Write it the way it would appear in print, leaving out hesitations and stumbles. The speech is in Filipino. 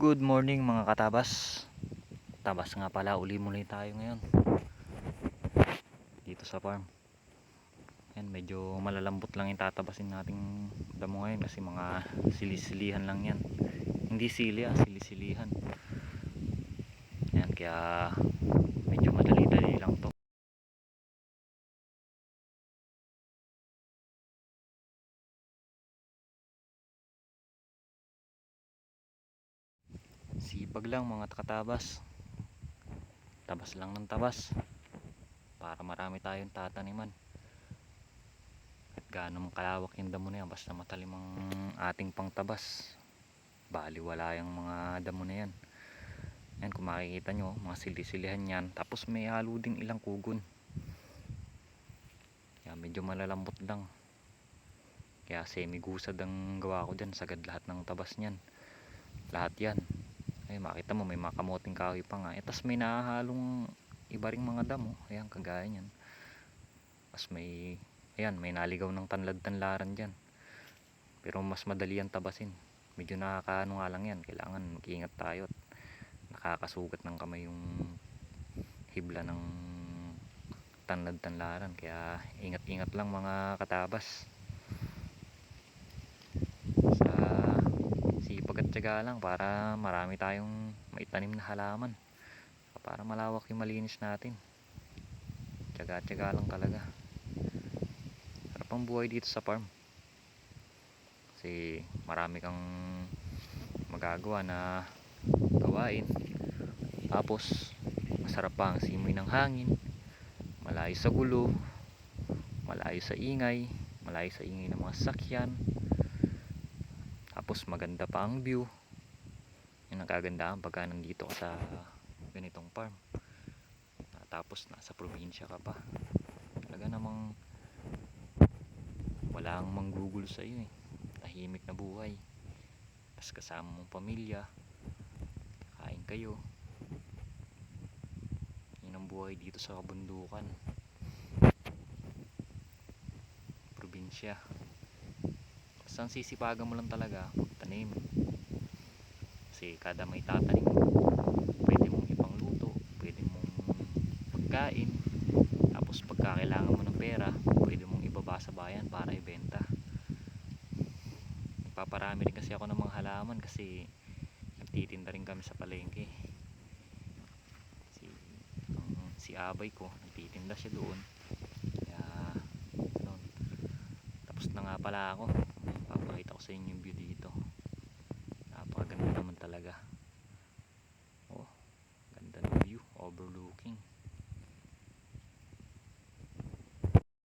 Good morning mga katabas. Tabas nga pala, uli muli tayo ngayon dito sa farm. Yan, medyo malalambot lang yung tatabasin nating damo ngayon kasi mga silisilihan lang yan. Hindi sili, silisilihan. Yan, kaya medyo madali-dali lang to. Sipag lang mga katabas. Tabas lang ng tabas para marami tayong tataniman. At gaano mong kalawak yung damo na yan, basta matalim ang ating pangtabas, baliwala yung mga damo na yan. Yan, kung makikita nyo, mga silisilihan yan, tapos may halo ding ilang kugon. Yan, medyo malalambot lang, kaya semi-gusad ang gawa ko dyan, sagad lahat ng tabas nyan, lahat yan. Ay, makita mo may mga kamoting kahoy pa nga. Tapos may nahahalong iba ring mga damo, ayan, kagaya nyan. Tapos may, ayan, may naligaw ng tanlad-tanlaran dyan, pero mas madali yan tabasin. Medyo nakakaano nga lang yan, kailangan mag-iingat tayo at nakakasugat ng kamay yung hibla ng tanlad-tanlaran, kaya ingat-ingat lang mga katabas. Sa sipag at tiyaga lang para marami tayong maitanim na halaman, para malawak yung malinis natin. Tiyaga-tiyaga lang talaga. Sarap ang buhay dito sa farm kasi marami kang magagawa na gawain, tapos masarap pa ang simoy ng hangin, malayo sa gulo, malayo sa ingay, malayo sa ingay ng mga sasakyan, tapos maganda pa ang view. Yun ang kagandahan pagka nandito ka sa ganitong farm, tapos nasa probinsya ka pa. Talaga namang walang manggugulo sa iyo, tahimik na buhay, tapos kasama mong pamilya, kain kayo. Yun ang buhay dito sa kabundukan, probinsya. Basta ang sisipagan mo lang talaga magtanim, kasi kada may tatanim pwede mong ipangluto, pwede mong pagkain, tapos pagka kailangan mo ng pera pwede mong ibaba sa bayan para ibenta. Nagpaparami rin kasi ako ng mga halaman kasi nagtitinda rin kami sa palengke. Si abay ko nagtitinda siya doon, kaya ganun. Tapos na nga pala ako, papakita ko sa inyo yung view dito.